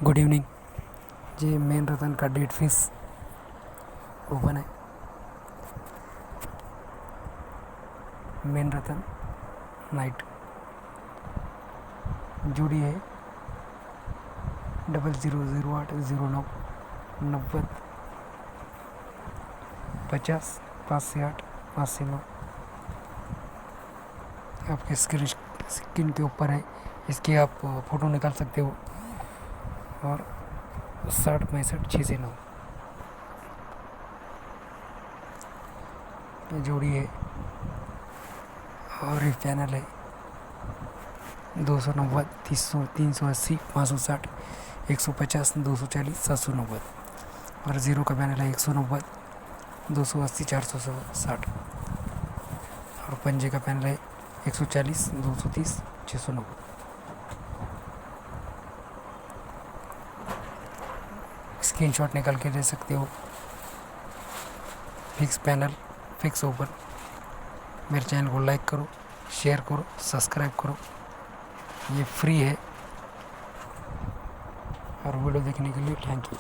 Good evening जी। Main रतन का dead fish open है। Main रतन night जोड़ी है 000809 90 50 5 से 8 5 से 9 आपके स्क्रीन के ऊपर है। इसके आप फ़ोटो निकाल सकते हो। और 60 65 6 से 9 ये जोड़ी है। और ये चैनल है 290 300 380 560 150 240 790। और ज़ीरो का पैनल है 190 280 460। और पंजे का पैनल है 140 230 690। स्क्रीनशॉट निकाल के ले सकते हो। Fix panel fix open. मेरे चैनल को लाइक करो, शेयर करो, सब्सक्राइब करो। ये फ्री है। और वीडियो देखने के लिए थैंक यू।